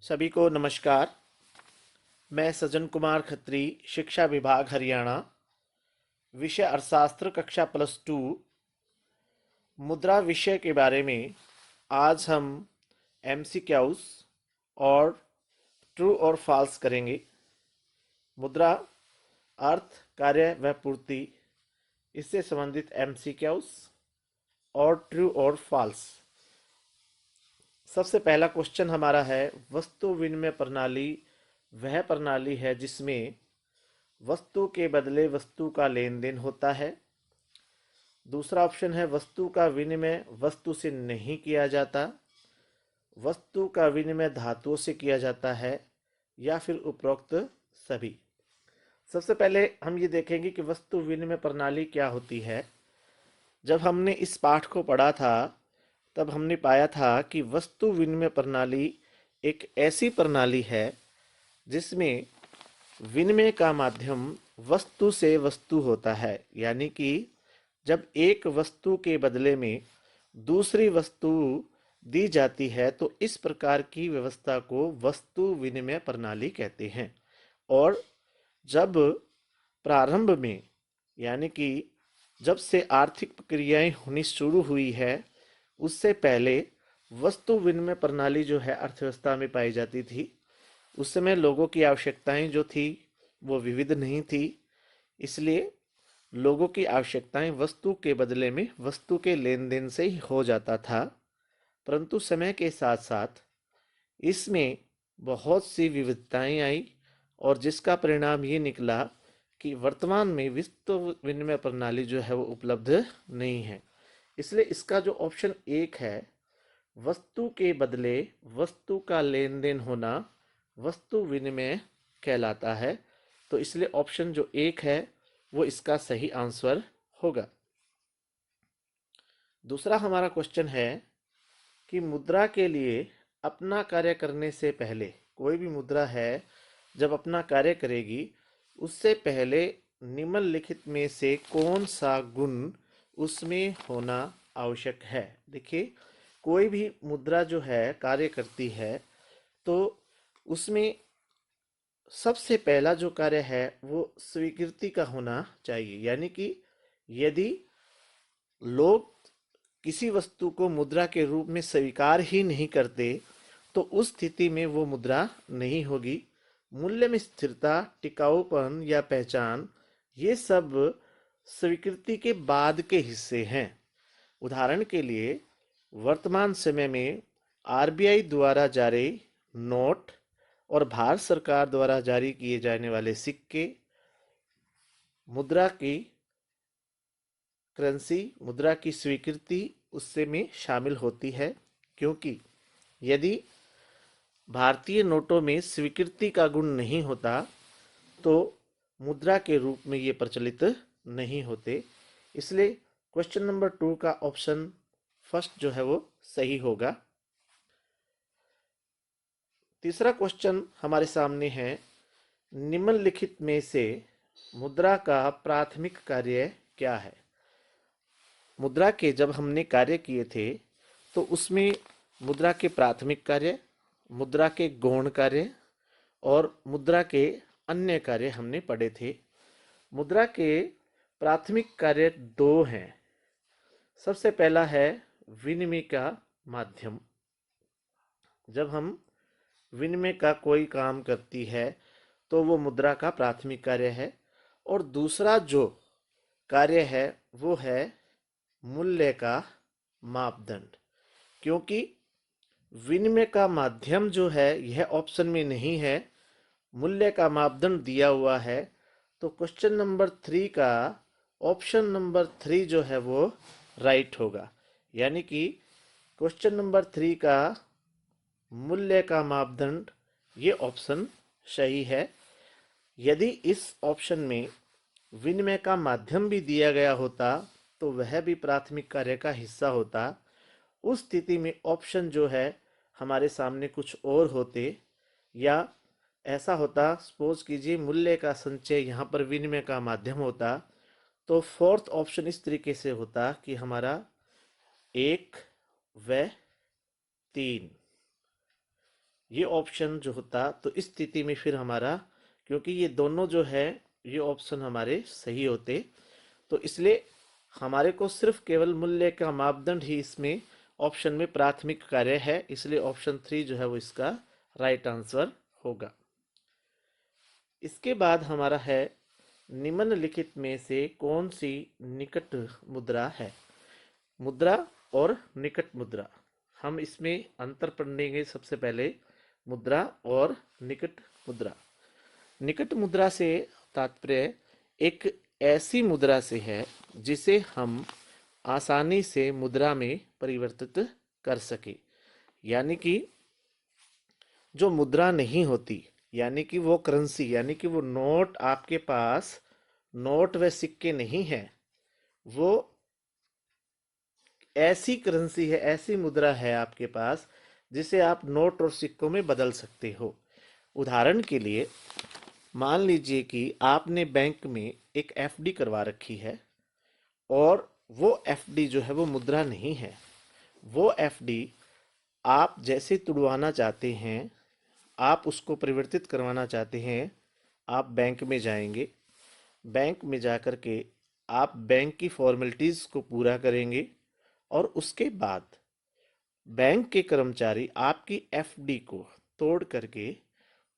सभी को नमस्कार। मैं सज्जन कुमार खत्री, शिक्षा विभाग हरियाणा, विषय अर्थशास्त्र, कक्षा +2, मुद्रा विषय के बारे में आज हम एमसीक्यूज और ट्रू और फॉल्स करेंगे। मुद्रा, अर्थ, कार्य व पूर्ति, इससे संबंधित एमसीक्यूज और ट्रू और फॉल्स। सबसे पहला क्वेश्चन हमारा है, वस्तु विनिमय प्रणाली वह प्रणाली है जिसमें वस्तु के बदले वस्तु का लेन देन होता है। दूसरा ऑप्शन है, वस्तु का विनिमय वस्तु से नहीं किया जाता, वस्तु का विनिमय धातुओं से किया जाता है, या फिर उपरोक्त सभी। सबसे पहले हम ये देखेंगे कि वस्तु विनिमय प्रणाली क्या होती है। जब हमने इस पाठ को पढ़ा था तब हमने पाया था कि वस्तु विनिमय प्रणाली एक ऐसी प्रणाली है जिसमें विनिमय का माध्यम वस्तु से वस्तु होता है, यानी कि जब एक वस्तु के बदले में दूसरी वस्तु दी जाती है तो इस प्रकार की व्यवस्था को वस्तु विनिमय प्रणाली कहते हैं। और जब प्रारंभ में, यानी कि जब से आर्थिक प्रक्रियाएं होनी शुरू हुई है, उससे पहले वस्तु विनिमय प्रणाली जो है अर्थव्यवस्था में पाई जाती थी। उस समय लोगों की आवश्यकताएं जो थी वो विविध नहीं थी, इसलिए लोगों की आवश्यकताएं वस्तु के बदले में वस्तु के लेन देन से ही हो जाता था। परंतु समय के साथ साथ इसमें बहुत सी विविधताएं आई और जिसका परिणाम ये निकला कि वर्तमान में वस्तु विनिमय प्रणाली जो है वो उपलब्ध नहीं है। इसलिए इसका जो ऑप्शन 1 है, वस्तु के बदले वस्तु का लेन देन होना, वस्तु विनिमय कहलाता है। तो इसलिए ऑप्शन जो 1 है वो इसका सही आंसर होगा। दूसरा हमारा क्वेश्चन है कि मुद्रा के लिए अपना कार्य करने से पहले, कोई भी मुद्रा है जब अपना कार्य करेगी उससे पहले निम्नलिखित में से कौन सा गुण उसमें होना आवश्यक है। देखिए, कोई भी मुद्रा जो है कार्य करती है तो उसमें सबसे पहला जो कार्य है वो स्वीकृति का होना चाहिए, यानी कि यदि लोग किसी वस्तु को मुद्रा के रूप में स्वीकार ही नहीं करते तो उस स्थिति में वो मुद्रा नहीं होगी। मूल्य में स्थिरता, टिकाऊपन या पहचान, ये सब स्वीकृति के बाद के हिस्से हैं। उदाहरण के लिए वर्तमान समय में आरबीआई द्वारा जारी नोट और भारत सरकार द्वारा जारी किए जाने वाले सिक्के मुद्रा की करेंसी, मुद्रा की स्वीकृति उससे में शामिल होती है, क्योंकि यदि भारतीय नोटों में स्वीकृति का गुण नहीं होता तो मुद्रा के रूप में ये प्रचलित नहीं होते। इसलिए क्वेश्चन नंबर 2 का ऑप्शन फर्स्ट जो है वो सही होगा। तीसरा क्वेश्चन हमारे सामने है, निम्नलिखित में से मुद्रा का प्राथमिक कार्य क्या है। मुद्रा के जब हमने कार्य किए थे तो उसमें मुद्रा के प्राथमिक कार्य, मुद्रा के गौण कार्य और मुद्रा के अन्य कार्य हमने पढ़े थे। मुद्रा के प्राथमिक कार्य 2 हैं। सबसे पहला है विनिमय का माध्यम। जब हम विनिमय का कोई काम करती है तो वो मुद्रा का प्राथमिक कार्य है। और दूसरा जो कार्य है वो है मूल्य का मापदंड, क्योंकि विनिमय का माध्यम जो है यह ऑप्शन में नहीं है, मूल्य का मापदंड दिया हुआ है। तो क्वेश्चन नंबर 3 का ऑप्शन नंबर 3 जो है वो राइट होगा, यानी कि क्वेश्चन नंबर 3 का मूल्य का मापदंड ये ऑप्शन सही है। यदि इस ऑप्शन में विनिमय का माध्यम भी दिया गया होता तो वह भी प्राथमिक कार्य का हिस्सा होता। उस स्थिति में ऑप्शन जो है हमारे सामने कुछ और होते, या ऐसा होता, सपोज कीजिए मूल्य का संचय यहाँ पर विनिमय का माध्यम होता, तो फोर्थ ऑप्शन इस तरीके से होता कि हमारा 1 व 3, ये ऑप्शन जो होता, तो इस स्थिति में फिर हमारा, क्योंकि ये दोनों जो है ये ऑप्शन हमारे सही होते, तो इसलिए हमारे को सिर्फ केवल मूल्य का मापदंड ही इसमें ऑप्शन में प्राथमिक कार्य है, इसलिए ऑप्शन 3 जो है वो इसका राइट आंसर होगा। इसके बाद हमारा है, निम्नलिखित में से कौन सी निकट मुद्रा है। मुद्रा और निकट मुद्रा, हम इसमें अंतर पढ़ेंगे। सबसे पहले मुद्रा और निकट मुद्रा। निकट मुद्रा से तात्पर्य एक ऐसी मुद्रा से है जिसे हम आसानी से मुद्रा में परिवर्तित कर सके, यानी कि जो मुद्रा नहीं होती, यानी कि वो करेंसी, यानी कि वो नोट आपके पास, नोट व सिक्के नहीं है, वो ऐसी करेंसी है, ऐसी मुद्रा है आपके पास जिसे आप नोट और सिक्कों में बदल सकते हो। उदाहरण के लिए मान लीजिए कि आपने बैंक में एक एफडी करवा रखी है, और वो एफडी जो है वो मुद्रा नहीं है। वो एफडी आप जैसे तुड़वाना चाहते हैं, आप उसको परिवर्तित करवाना चाहते हैं, आप बैंक में जाएंगे। बैंक में जाकर के आप बैंक की फॉर्मेलिटीज़ को पूरा करेंगे, और उसके बाद बैंक के कर्मचारी आपकी एफडी को तोड़ करके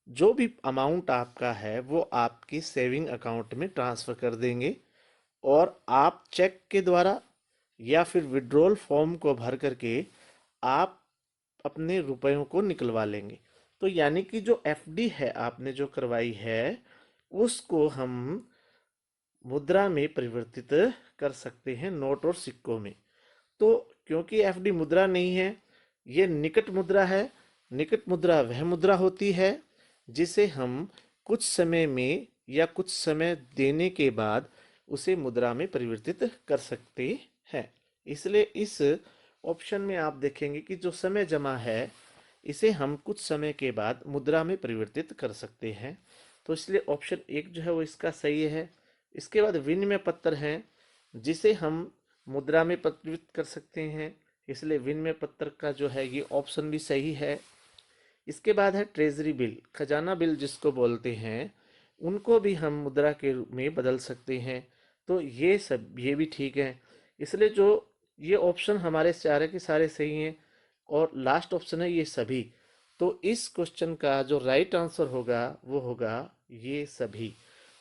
जो भी अमाउंट आपका है वो आपकी सेविंग अकाउंट में ट्रांसफ़र कर देंगे, और आप चेक के द्वारा या फिर विड्रॉल फॉर्म को भर करके आप अपने रुपयों को निकलवा लेंगे। तो यानी कि जो एफडी है आपने जो करवाई है, उसको हम मुद्रा में परिवर्तित कर सकते हैं, नोट और सिक्कों में। तो क्योंकि एफडी मुद्रा नहीं है, ये निकट मुद्रा है। निकट मुद्रा वह मुद्रा होती है जिसे हम कुछ समय में या कुछ समय देने के बाद उसे मुद्रा में परिवर्तित कर सकते हैं। इसलिए इस ऑप्शन में आप देखेंगे कि जो समय जमा है इसे हम कुछ समय के बाद मुद्रा में परिवर्तित कर सकते हैं। तो इसलिए ऑप्शन 1 जो है वो इसका सही है। इसके बाद विनिमय पत्र है जिसे हम मुद्रा में परिवर्तित कर सकते हैं, इसलिए विनिमय पत्र का जो है ये ऑप्शन भी सही है। इसके बाद है ट्रेजरी बिल, खजाना बिल जिसको बोलते हैं, उनको भी हम मुद्रा के रूप में बदल सकते हैं। तो ये भी ठीक है। इसलिए जो ये ऑप्शन हमारे सारे के सारे सही हैं, और लास्ट ऑप्शन है ये सभी। तो इस क्वेश्चन का जो राइट आंसर होगा वो होगा ये सभी।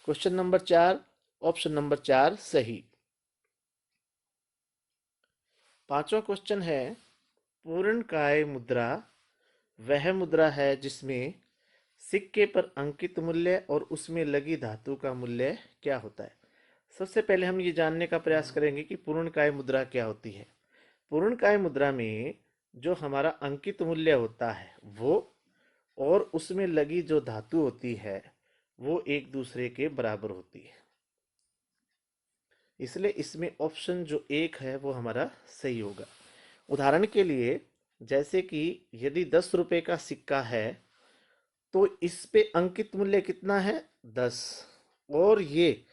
क्वेश्चन नंबर 4, ऑप्शन नंबर 4 सही। पांचवा क्वेश्चन है, पूर्णकाय मुद्रा वह मुद्रा है जिसमें सिक्के पर अंकित मूल्य और उसमें लगी धातु का मूल्य क्या होता है। सबसे पहले हम ये जानने का प्रयास करेंगे कि पूर्णकाय मुद्रा क्या होती है। पूर्णकाय मुद्रा में जो हमारा अंकित मूल्य होता है वो, और उसमें लगी जो धातु होती है वो एक दूसरे के बराबर होती है, इसलिए इसमें ऑप्शन जो 1 है वो हमारा सही होगा। उदाहरण के लिए, जैसे कि यदि 10 रुपए का सिक्का है तो इस पे अंकित मूल्य कितना है, 10, और ये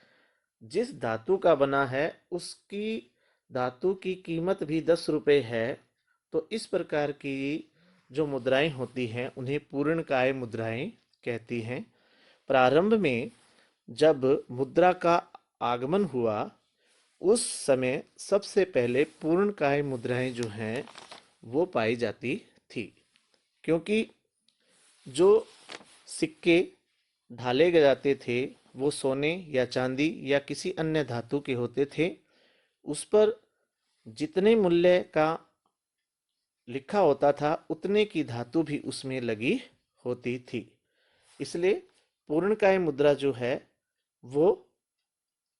जिस धातु का बना है उसकी धातु की कीमत भी 10 रुपए है। तो इस प्रकार की जो मुद्राएं होती हैं उन्हें पूर्णकाय मुद्राएं कहती हैं। प्रारंभ में जब मुद्रा का आगमन हुआ उस समय सबसे पहले पूर्णकाय मुद्राएं जो हैं वो पाई जाती थी, क्योंकि जो सिक्के ढाले गए जाते थे वो सोने या चांदी या किसी अन्य धातु के होते थे। उस पर जितने मूल्य का लिखा होता था उतने की धातु भी उसमें लगी होती थी। इसलिए पूर्णकाय मुद्रा जो है वो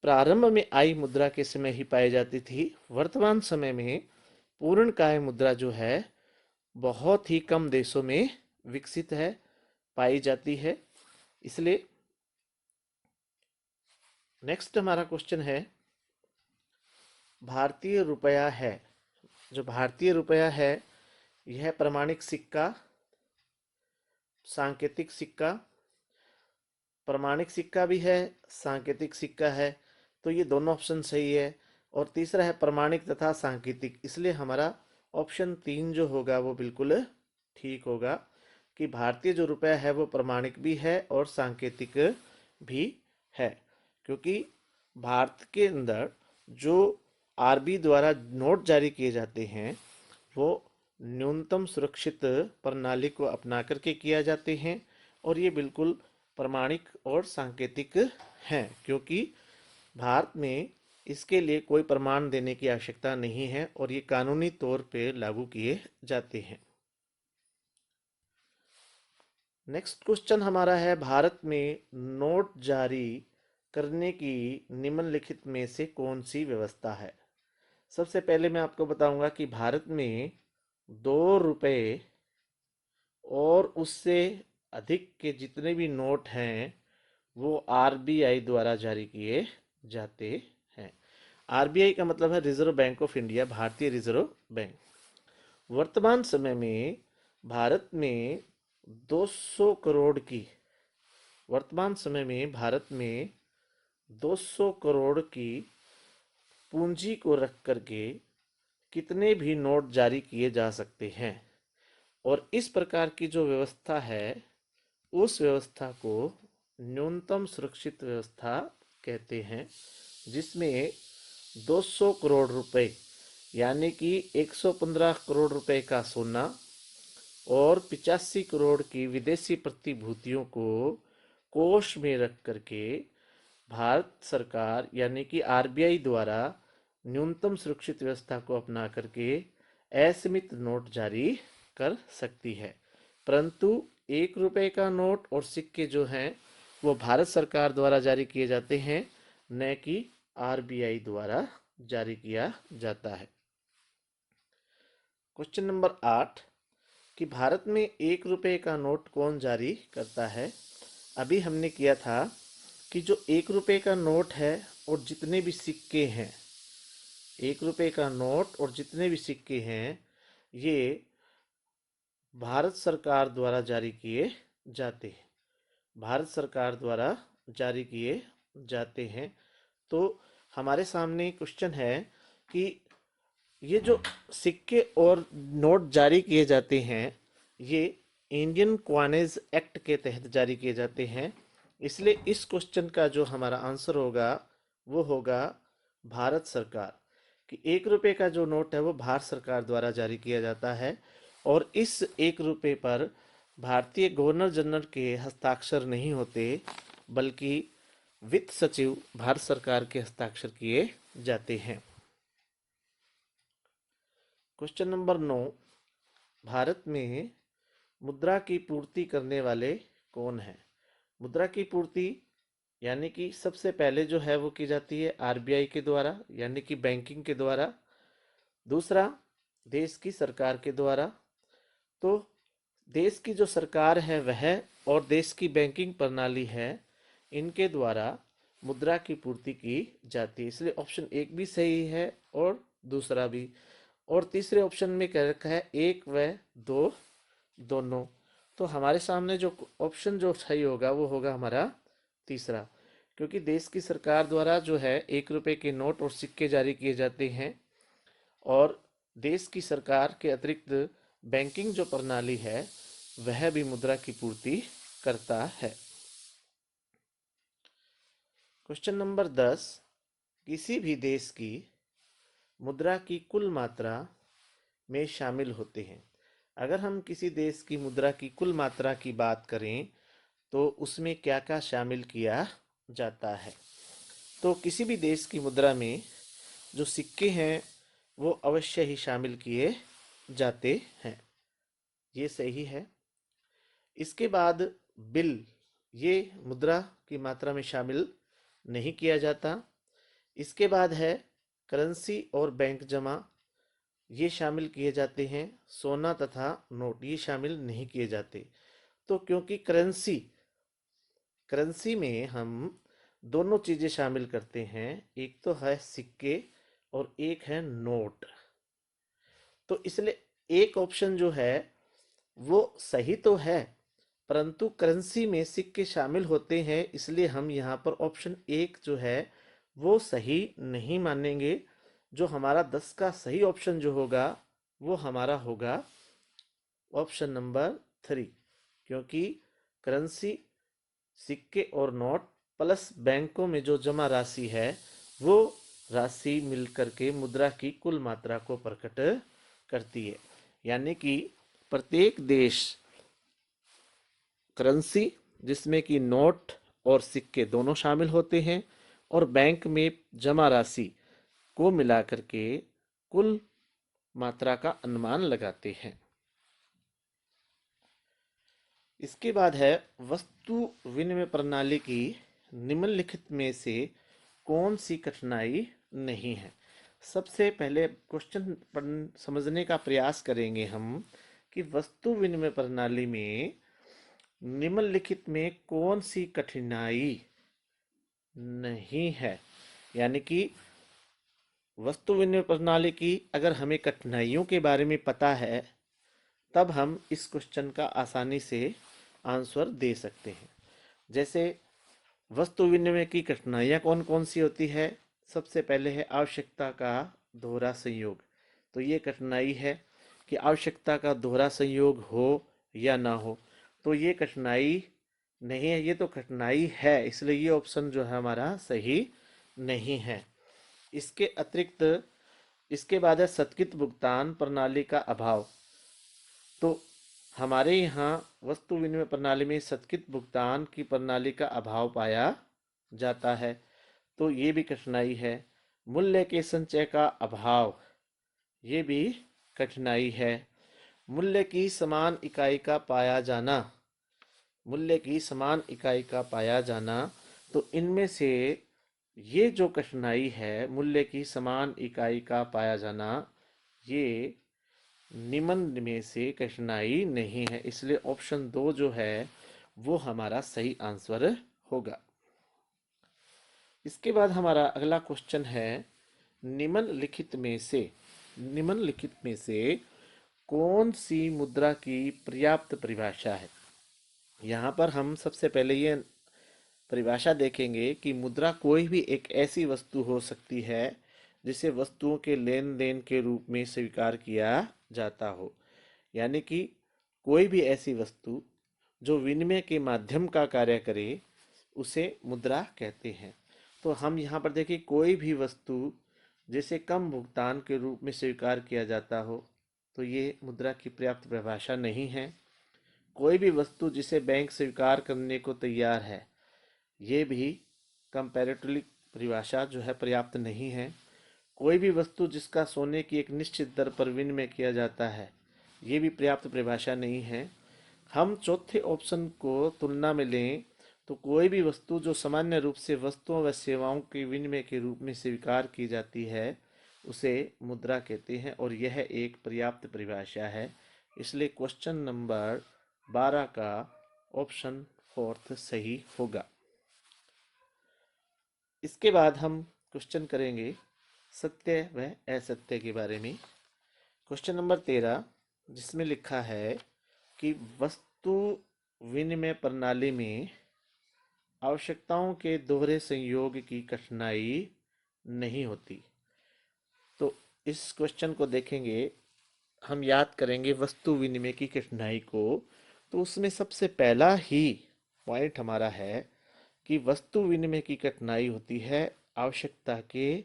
प्रारंभ में आई मुद्रा के समय ही पाई जाती थी। वर्तमान समय में पूर्णकाय मुद्रा जो है बहुत ही कम देशों में विकसित है, पाई जाती है। इसलिए नेक्स्ट हमारा क्वेश्चन है, भारतीय रुपया है। जो भारतीय रुपया है यह प्रमाणिक सिक्का, सांकेतिक सिक्का, प्रमाणिक सिक्का भी है, सांकेतिक सिक्का है, तो ये दोनों ऑप्शन सही है। और तीसरा है प्रमाणिक तथा सांकेतिक, इसलिए हमारा ऑप्शन 3 जो होगा वो बिल्कुल ठीक होगा, कि भारतीय जो रुपया है वो प्रमाणिक भी है और सांकेतिक भी है, क्योंकि भारत के अंदर जो आरबी द्वारा नोट जारी किए जाते हैं वो न्यूनतम सुरक्षित प्रणाली को अपना करके किया जाते हैं, और ये बिल्कुल प्रमाणिक और सांकेतिक हैं, क्योंकि भारत में इसके लिए कोई प्रमाण देने की आवश्यकता नहीं है और ये कानूनी तौर पे लागू किए जाते हैं। नेक्स्ट क्वेश्चन हमारा है, भारत में नोट जारी करने की निम्नलिखित में से कौन सी व्यवस्था है। सबसे पहले मैं आपको बताऊंगा कि भारत में 2 रुपए और उससे अधिक के जितने भी नोट हैं वो आरबीआई द्वारा जारी किए जाते हैं। आरबीआई का मतलब है रिजर्व बैंक ऑफ इंडिया, भारतीय रिजर्व बैंक। वर्तमान समय में भारत में 200 करोड़ की वर्तमान समय में भारत में 200 करोड़ की पूंजी को रख करके कितने भी नोट जारी किए जा सकते हैं, और इस प्रकार की जो व्यवस्था है उस व्यवस्था को न्यूनतम सुरक्षित व्यवस्था कहते हैं, जिसमें 200 करोड़ रुपए यानी कि 115 करोड़ रुपए का सोना और 85 करोड़ की विदेशी प्रतिभूतियों को कोष में रख करके भारत सरकार यानी कि आरबीआई द्वारा न्यूनतम सुरक्षित व्यवस्था को अपना करके असीमित नोट जारी कर सकती है। परंतु 1 रुपए का नोट और सिक्के जो हैं वो भारत सरकार द्वारा जारी किए जाते हैं, न कि आरबीआई द्वारा जारी किया जाता है। क्वेश्चन नंबर 8 कि भारत में 1 रुपए का नोट कौन जारी करता है। अभी हमने किया था कि जो 1 रुपए का नोट है और जितने भी सिक्के हैं, 1 रुपए का नोट और जितने भी सिक्के हैं ये भारत सरकार द्वारा जारी किए जाते हैं, भारत सरकार द्वारा जारी किए जाते हैं। तो हमारे सामने क्वेश्चन है कि ये जो सिक्के और नोट जारी किए जाते हैं ये इंडियन क्वानेज एक्ट के तहत जारी किए जाते हैं, इसलिए इस क्वेश्चन का जो हमारा आंसर होगा वो होगा भारत सरकार, कि 1 रुपए का जो नोट है वो भारत सरकार द्वारा जारी किया जाता है, और इस 1 रुपए पर भारतीय गवर्नर जनरल के हस्ताक्षर नहीं होते, बल्कि वित्त सचिव भारत सरकार के हस्ताक्षर किए जाते हैं। क्वेश्चन नंबर 9, भारत में मुद्रा की पूर्ति करने वाले कौन हैं। मुद्रा की पूर्ति यानी कि सबसे पहले जो है वो की जाती है आरबीआई के द्वारा यानी कि बैंकिंग के द्वारा, दूसरा देश की सरकार के द्वारा। तो देश की जो सरकार है वह और देश की बैंकिंग प्रणाली है, इनके द्वारा मुद्रा की पूर्ति की जाती है, इसलिए ऑप्शन 1 भी सही है और दूसरा भी। और तीसरे ऑप्शन में कह रखा है 1 व 2 दोनों, तो हमारे सामने जो ऑप्शन जो सही होगा वो होगा हमारा तीसरा, क्योंकि देश की सरकार द्वारा जो है 1 रुपए के नोट और सिक्के जारी किए जाते हैं, और देश की सरकार के अतिरिक्त बैंकिंग जो प्रणाली है वह भी मुद्रा की पूर्ति करता है। क्वेश्चन नंबर 10, किसी भी देश की मुद्रा की कुल मात्रा में शामिल होते हैं। अगर हम किसी देश की मुद्रा की कुल मात्रा की बात करें तो उसमें क्या क्या शामिल किया जाता है। तो किसी भी देश की मुद्रा में जो सिक्के हैं वो अवश्य ही शामिल किए जाते हैं, ये सही है। इसके बाद बिल, ये मुद्रा की मात्रा में शामिल नहीं किया जाता। इसके बाद है करेंसी और बैंक जमा, ये शामिल किए जाते हैं। सोना तथा नोट ये शामिल नहीं किए जाते। तो क्योंकि करेंसी करेंसी में हम दोनों चीज़ें शामिल करते हैं, एक तो है सिक्के और एक है नोट, तो इसलिए एक ऑप्शन जो है वो सही तो है, परंतु करेंसी में सिक्के शामिल होते हैं, इसलिए हम यहाँ पर ऑप्शन 1 जो है वो सही नहीं मानेंगे। जो हमारा 10 का सही ऑप्शन जो होगा वो हमारा होगा ऑप्शन नंबर 3, क्योंकि करेंसी सिक्के और नोट प्लस बैंकों में जो जमा राशि है वो राशि मिलकर के मुद्रा की कुल मात्रा को प्रकट करती है। यानी कि प्रत्येक देश करेंसी जिसमें कि नोट और सिक्के दोनों शामिल होते हैं और बैंक में जमा राशि को मिलाकर के कुल मात्रा का अनुमान लगाते हैं। इसके बाद है वस्तु विनिमय प्रणाली की निम्नलिखित में से कौन सी कठिनाई नहीं है। सबसे पहले क्वेश्चन समझने का प्रयास करेंगे हम कि वस्तु विनिमय प्रणाली में निम्नलिखित में कौन सी कठिनाई नहीं है। यानी कि वस्तु विनिमय प्रणाली की अगर हमें कठिनाइयों के बारे में पता है तब हम इस क्वेश्चन का आसानी से आंसर दे सकते हैं। जैसे वस्तु विनिमय की कठिनाइयाँ कौन कौन सी होती है। सबसे पहले है आवश्यकता का दोहरा संयोग। तो ये कठिनाई है कि आवश्यकता का दोहरा संयोग हो या ना हो, तो ये कठिनाई नहीं है, ये तो कठिनाई है, इसलिए ये ऑप्शन जो है हमारा सही नहीं है। इसके अतिरिक्त इसके बाद है सत्कृत भुगतान प्रणाली का अभाव। तो हमारे यहाँ वस्तु विनिमय प्रणाली में सत्कृत भुगतान की प्रणाली का अभाव पाया जाता है, तो ये भी कठिनाई है। मूल्य के संचय का अभाव, ये भी कठिनाई है। मूल्य की समान इकाई का पाया जाना, मूल्य की समान इकाई का पाया जाना, तो इनमें से ये जो कठिनाई है मूल्य की समान इकाई का पाया जाना, ये निम्न में से कठिनाई नहीं है, इसलिए ऑप्शन 2 जो है वो हमारा सही आंसर होगा। इसके बाद हमारा अगला क्वेश्चन है निम्नलिखित में से कौन सी मुद्रा की पर्याप्त परिभाषा है। यहाँ पर हम सबसे पहले ये परिभाषा देखेंगे कि मुद्रा कोई भी एक ऐसी वस्तु हो सकती है जिसे वस्तुओं के लेन देन के रूप में स्वीकार किया जाता हो। यानी कि कोई भी ऐसी वस्तु जो विनिमय के माध्यम का कार्य करे उसे मुद्रा कहते हैं। तो हम यहाँ पर देखिए कोई भी वस्तु जिसे कम भुगतान के रूप में स्वीकार किया जाता हो, तो ये मुद्रा की पर्याप्त परिभाषा नहीं है। कोई भी वस्तु जिसे बैंक स्वीकार करने को तैयार है, ये भी कंपैरेटिवली परिभाषा जो है पर्याप्त नहीं है। कोई भी वस्तु जिसका सोने की एक निश्चित दर पर विनिमय किया जाता है, ये भी पर्याप्त परिभाषा नहीं है। हम चौथे ऑप्शन को तुलना में लें तो कोई भी वस्तु जो सामान्य रूप से वस्तुओं व सेवाओं के विनिमय के रूप में स्वीकार की जाती है उसे मुद्रा कहते हैं और यह एक पर्याप्त परिभाषा है। इसलिए क्वेश्चन नंबर 12 का ऑप्शन 4 सही होगा। इसके बाद हम क्वेश्चन करेंगे सत्य व असत्य के बारे में। क्वेश्चन नंबर 13 जिसमें लिखा है कि वस्तु विनिमय प्रणाली में आवश्यकताओं के दोहरे संयोग की कठिनाई नहीं होती। तो इस क्वेश्चन को देखेंगे, हम याद करेंगे वस्तु विनिमय की कठिनाई को, तो उसमें सबसे पहला ही पॉइंट हमारा है कि वस्तु विनिमय की कठिनाई होती है आवश्यकता के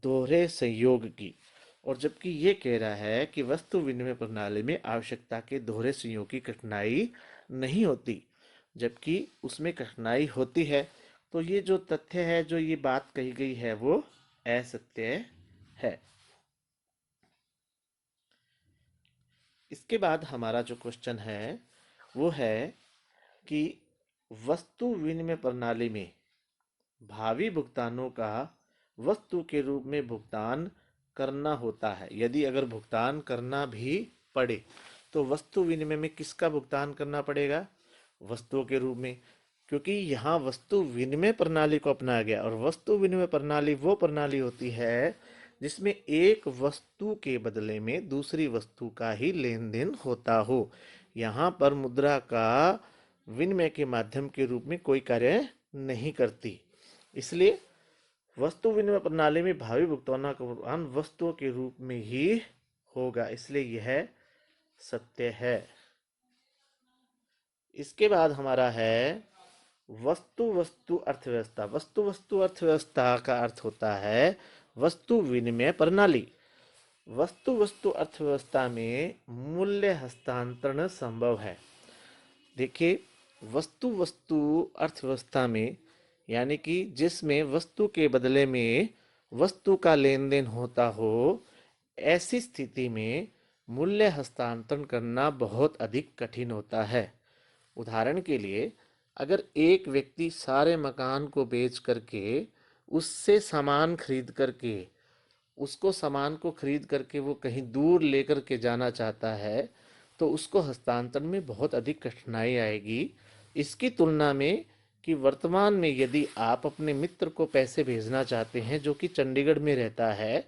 दोहरे संयोग की। और जबकि ये कह रहा है कि वस्तु विनिमय प्रणाली में आवश्यकता के दोहरे संयोग की कठिनाई नहीं होती, जबकि उसमें कठिनाई होती है, तो ये जो तथ्य है, जो ये बात कही गई है, वो असत्य है। इसके बाद हमारा जो क्वेश्चन है वो है कि वस्तु विनिमय प्रणाली में भावी भुगतानों का वस्तु के रूप में भुगतान करना होता है। यदि अगर भुगतान करना भी पड़े तो वस्तु विनिमय में किसका भुगतान करना पड़ेगा, वस्तुओं के रूप में, क्योंकि यहाँ वस्तु विनिमय प्रणाली को अपनाया गया और वस्तु विनिमय प्रणाली वो प्रणाली होती है जिसमें एक वस्तु के बदले में दूसरी वस्तु का ही लेन देन होता हो। यहाँ पर मुद्रा का विनिमय के माध्यम के रूप में कोई कार्य नहीं करती, इसलिए वस्तु विनिमय प्रणाली में भावी भुगतानों का भुगतान वस्तुओं के रूप में ही होगा, इसलिए यह सत्य है। इसके बाद हमारा है वस्तु वस्तु अर्थव्यवस्था। वस्तु वस्तु अर्थव्यवस्था का अर्थ होता है वस्तु विनिमय प्रणाली। वस्तु वस्तु अर्थव्यवस्था में मूल्य हस्तांतरण संभव है। देखिए, वस्तु वस्तु अर्थव्यवस्था में यानी कि जिसमें वस्तु के बदले में वस्तु का लेन देन होता हो, ऐसी स्थिति में मूल्य हस्तांतरण करना बहुत अधिक कठिन होता है। उदाहरण के लिए, अगर एक व्यक्ति सारे मकान को बेच करके उससे सामान खरीद करके उसको सामान को खरीद करके वो कहीं दूर लेकर के जाना चाहता है, तो उसको हस्तांतरण में बहुत अधिक कठिनाई आएगी। इसकी तुलना में कि वर्तमान में यदि आप अपने मित्र को पैसे भेजना चाहते हैं जो कि चंडीगढ़ में रहता है,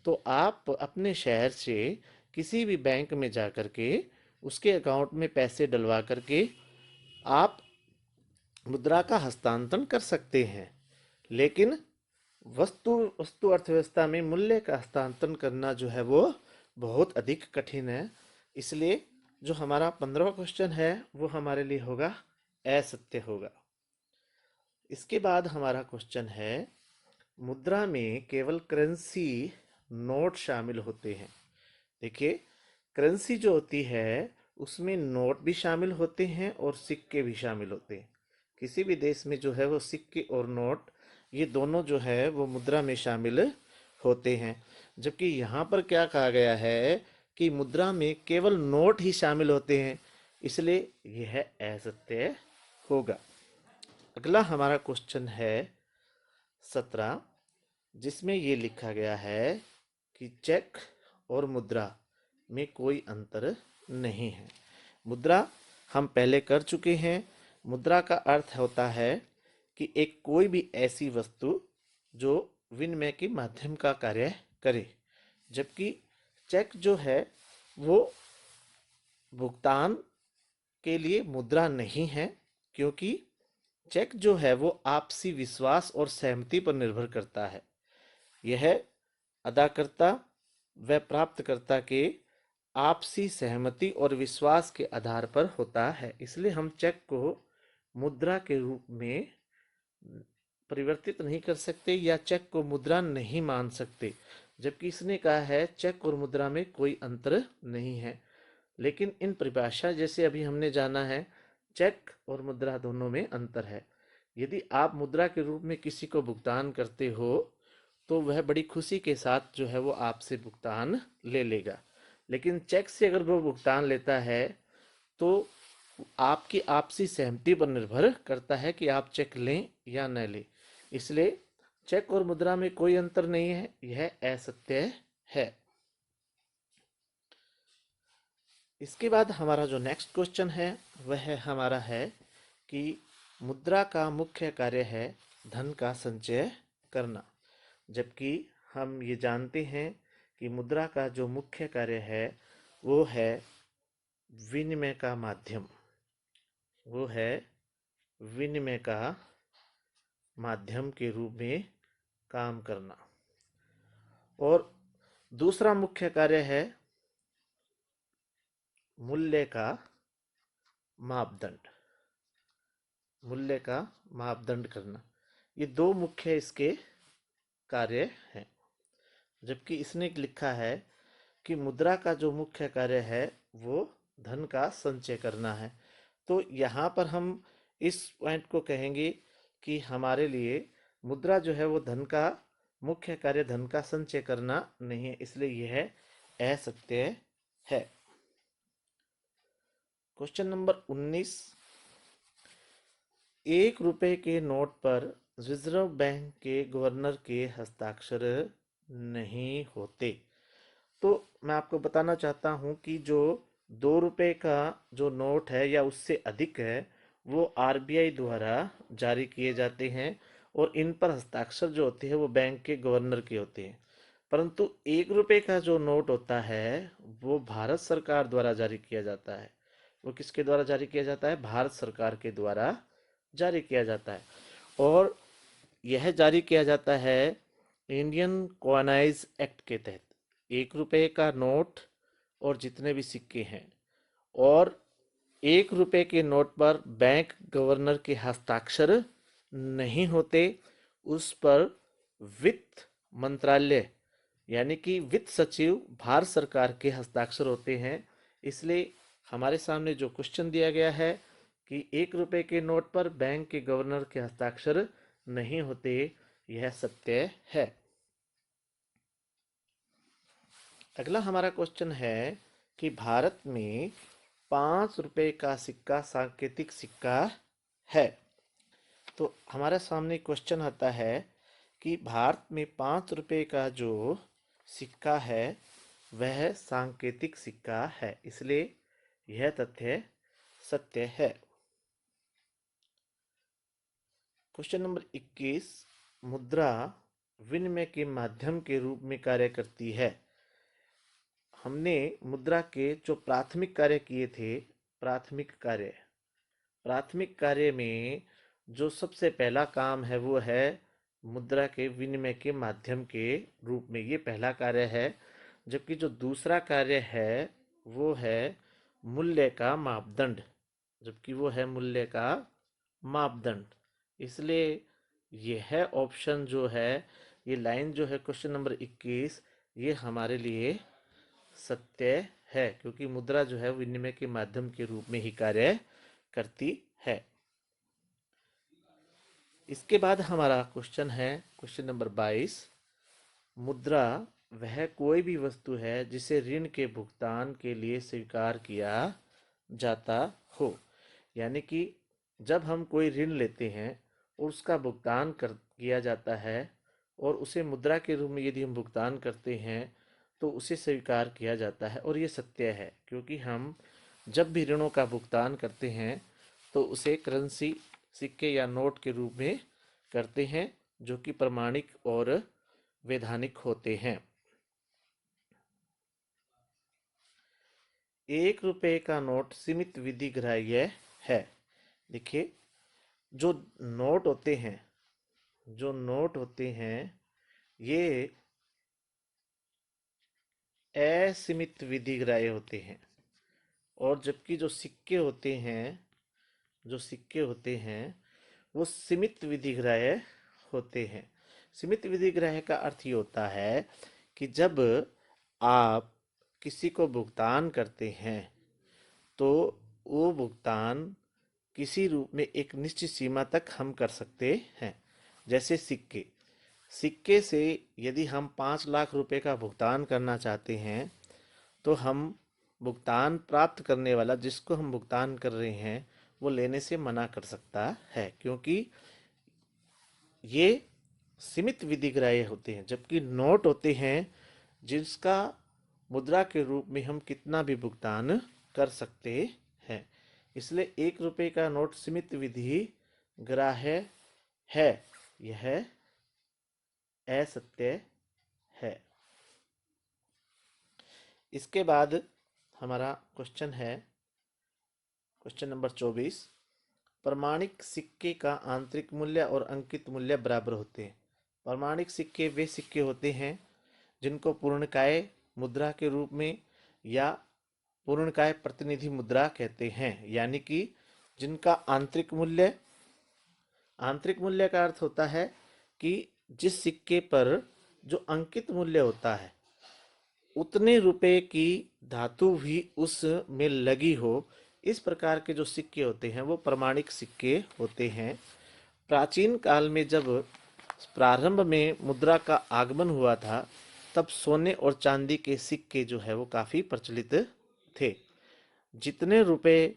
तो आप अपने शहर से किसी भी बैंक में जा कर के उसके अकाउंट में पैसे डलवा करके आप मुद्रा का हस्तांतरण कर सकते हैं। लेकिन वस्तु वस्तु अर्थव्यवस्था में मूल्य का हस्तांतरण करना जो है वो बहुत अधिक कठिन है। इसलिए जो हमारा 15वां क्वेश्चन है वो हमारे लिए होगा असत्य होगा। इसके बाद हमारा क्वेश्चन है मुद्रा में केवल करेंसी नोट शामिल होते हैं। देखिए, करेंसी जो होती है उसमें नोट भी शामिल होते हैं और सिक्के भी शामिल होते हैं। किसी भी देश में जो है वो सिक्के और नोट ये दोनों जो है वो मुद्रा में शामिल होते हैं। जबकि यहाँ पर क्या कहा गया है कि मुद्रा में केवल नोट ही शामिल होते हैं, इसलिए यह असत्य होगा। अगला हमारा क्वेश्चन है 17, जिसमें ये लिखा गया है कि चेक और मुद्रा में कोई अंतर नहीं है। मुद्रा हम पहले कर चुके हैं। मुद्रा का अर्थ होता है कि एक कोई भी ऐसी वस्तु जो विनिमय के माध्यम का कार्य करे, जबकि चेक जो है वो भुगतान के लिए मुद्रा नहीं है, क्योंकि चेक जो है वो आपसी विश्वास और सहमति पर निर्भर करता है। यह अदाकर्ता व प्राप्तकर्ता के आपसी सहमति और विश्वास के आधार पर होता है। इसलिए हम चेक को मुद्रा के रूप में परिवर्तित नहीं कर सकते या चेक को मुद्रा नहीं मान सकते। जबकि इसने कहा है चेक और मुद्रा में कोई अंतर नहीं है। लेकिन इन परिभाषा जैसे अभी हमने जाना है, चेक और मुद्रा दोनों में अंतर है। यदि आप मुद्रा के रूप में किसी को भुगतान करते हो तो वह बड़ी खुशी के साथ जो है वो आपसे भुगतान ले लेगा। लेकिन चेक से अगर वो भुगतान लेता है तो आपकी आपसी सहमति पर निर्भर करता है कि आप चेक लें या न लें। इसलिए चेक और मुद्रा में कोई अंतर नहीं है, यह असत्य है। इसके बाद हमारा जो नेक्स्ट क्वेश्चन है वह हमारा है कि मुद्रा का मुख्य कार्य है धन का संचय करना। जबकि हम ये जानते हैं कि मुद्रा का जो मुख्य कार्य है वो है विनिमय का माध्यम, वो है विनिमय का माध्यम के रूप में काम करना। और दूसरा मुख्य कार्य है मूल्य का मापदंड, मूल्य का मापदंड करना। ये दो मुख्य इसके कार्य हैं। जबकि इसने लिखा है कि मुद्रा का जो मुख्य कार्य है वो धन का संचय करना है। तो यहाँ पर हम इस पॉइंट को कहेंगे कि हमारे लिए मुद्रा जो है वो धन का मुख्य कार्य धन का संचय करना नहीं है, इसलिए यह असत्य है। क्वेश्चन नंबर 19, 1 रुपए के नोट पर रिजर्व बैंक के गवर्नर के हस्ताक्षर नहीं होते। तो मैं आपको बताना चाहता हूं कि जो 2 रुपए का जो नोट है या उससे अधिक है वो आरबीआई द्वारा जारी किए जाते हैं और इन पर हस्ताक्षर जो होते हैं वो बैंक के गवर्नर के होते हैं। परंतु 1 रुपए का जो नोट होता है वो भारत सरकार द्वारा जारी किया जाता है। वो किसके द्वारा जारी किया जाता है? भारत सरकार के द्वारा जारी किया जाता है। और यह जारी किया जाता है इंडियन कॉइनाइज एक्ट के तहत। 1 रुपए का नोट और जितने भी सिक्के हैं और 1 रुपए के नोट पर बैंक गवर्नर के हस्ताक्षर नहीं होते, उस पर वित्त मंत्रालय यानी कि वित्त सचिव भारत सरकार के हस्ताक्षर होते हैं। इसलिए हमारे सामने जो क्वेश्चन दिया गया है कि 1 रुपए के नोट पर बैंक के गवर्नर के हस्ताक्षर नहीं होते, यह सत्य है। अगला हमारा क्वेश्चन है कि भारत में 5 रुपए का सिक्का सांकेतिक सिक्का है। तो हमारे सामने क्वेश्चन आता है कि भारत में 5 रुपए का जो सिक्का है वह सांकेतिक सिक्का है, इसलिए यह तथ्य सत्य है। क्वेश्चन नंबर 21, मुद्रा विनिमय के माध्यम के रूप में कार्य करती है। हमने मुद्रा के जो प्राथमिक कार्य किए थे, प्राथमिक कार्य में जो सबसे पहला काम है वो है मुद्रा के विनिमय के माध्यम के रूप में, ये पहला कार्य है। जबकि जो दूसरा कार्य है वो है मूल्य का मापदंड, इसलिए यह ऑप्शन जो है, ये लाइन जो है क्वेश्चन नंबर 21, ये हमारे लिए सत्य है, क्योंकि मुद्रा जो है विनिमय के माध्यम के रूप में ही कार्य करती है। इसके बाद हमारा क्वेश्चन है क्वेश्चन नंबर 22, मुद्रा वह कोई भी वस्तु है जिसे ऋण के भुगतान के लिए स्वीकार किया जाता हो। यानी कि जब हम कोई ऋण लेते हैं और उसका भुगतान कर किया जाता है और उसे मुद्रा के रूप में यदि हम भुगतान करते हैं तो उसे स्वीकार किया जाता है, और ये सत्य है, क्योंकि हम जब भी ऋणों का भुगतान करते हैं तो उसे करेंसी, सिक्के या नोट के रूप में करते हैं, जो कि प्रमाणिक और वैधानिक होते हैं। 1 रुपए का नोट सीमित विधि ग्राह्य है। देखिए, जो नोट होते हैं ये असीमित विधि ग्राह्य होते हैं, और जबकि जो सिक्के होते हैं वो सीमित विधि ग्राह्य होते हैं। सीमित विधि ग्राह्य का अर्थ ये होता है कि जब आप किसी को भुगतान करते हैं तो वो भुगतान किसी रूप में एक निश्चित सीमा तक हम कर सकते हैं। जैसे सिक्के से यदि हम 5 लाख रुपए का भुगतान करना चाहते हैं तो हम भुगतान प्राप्त करने वाला, जिसको हम भुगतान कर रहे हैं, वो लेने से मना कर सकता है, क्योंकि ये सीमित विधि ग्राह्य होते हैं। जबकि नोट होते हैं जिसका मुद्रा के रूप में हम कितना भी भुगतान कर सकते हैं, इसलिए 1 रुपए का नोट सीमित विधि ग्राह्य है, यह असत्य है। इसके बाद हमारा क्वेश्चन है क्वेश्चन नंबर 24, प्रमाणिक सिक्के का आंतरिक मूल्य और अंकित मूल्य बराबर होते हैं। प्रमाणिक सिक्के वे सिक्के होते हैं जिनको पूर्णकाय मुद्रा के रूप में या पूर्णकाय प्रतिनिधि मुद्रा कहते हैं, यानी कि जिनका आंतरिक मूल्य का अर्थ होता है कि जिस सिक्के पर जो अंकित मूल्य होता है उतने रुपए की धातु भी उसमें लगी हो, इस प्रकार के जो सिक्के होते हैं वो प्रमाणिक सिक्के होते हैं। प्राचीन काल में जब प्रारंभ में मुद्रा का आगमन हुआ था तब सोने और चांदी के सिक्के जो है वो काफ़ी प्रचलित थे। जितने रुपए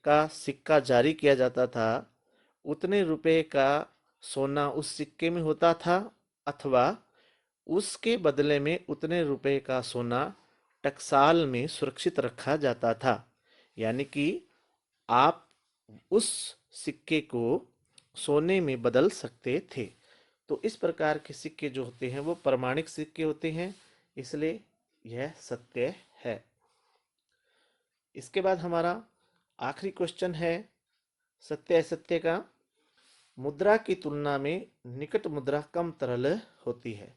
का सिक्का जारी किया जाता था उतने रुपए का सोना उस सिक्के में होता था, अथवा उसके बदले में उतने रुपए का सोना टकसाल में सुरक्षित रखा जाता था। यानी कि आप उस सिक्के को सोने में बदल सकते थे। तो इस प्रकार के सिक्के जो होते हैं वो प्रमाणिक सिक्के होते हैं, इसलिए यह सत्य है। इसके बाद हमारा आखिरी क्वेश्चन है सत्य असत्य का। मुद्रा की तुलना में निकट मुद्रा कम तरल होती है।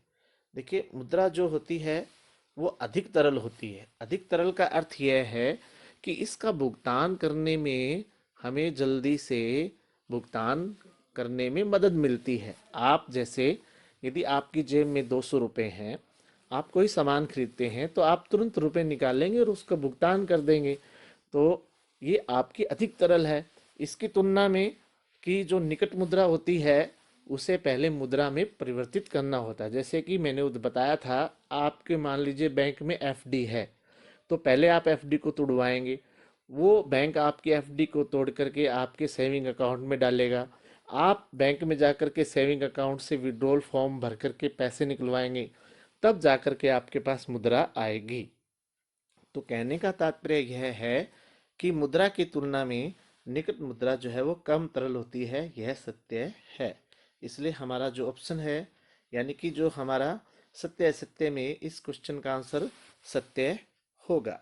देखिए, मुद्रा जो होती है वो अधिक तरल होती है। अधिक तरल का अर्थ यह है कि इसका भुगतान करने में हमें जल्दी से भुगतान करने में मदद मिलती है। आप जैसे यदि आपकी जेब में 200 रुपये हैं, आप कोई सामान खरीदते हैं तो आप तुरंत रुपए निकालेंगे और उसका भुगतान कर देंगे। तो ये आपकी अधिक तरल है। इसकी तुलना में कि जो निकट मुद्रा होती है उसे पहले मुद्रा में परिवर्तित करना होता है। जैसे कि मैंने बताया था, आपके मान लीजिए बैंक में एफडी है, तो पहले आप एफडी को तुड़वाएंगे, वो बैंक आपकी एफडी को तोड़ करके आपके सेविंग अकाउंट में डालेगा। आप बैंक में जाकर के सेविंग अकाउंट से विड्रॉल फॉर्म भर करके पैसे निकलवाएंगे, तब जाकर के आपके पास मुद्रा आएगी। तो कहने का तात्पर्य यह है कि मुद्रा की तुलना में निकट मुद्रा जो है वो कम तरल होती है, यह सत्य है। इसलिए हमारा जो ऑप्शन है, यानी कि जो हमारा सत्य असत्य में इस क्वेश्चन का आंसर सत्य होगा।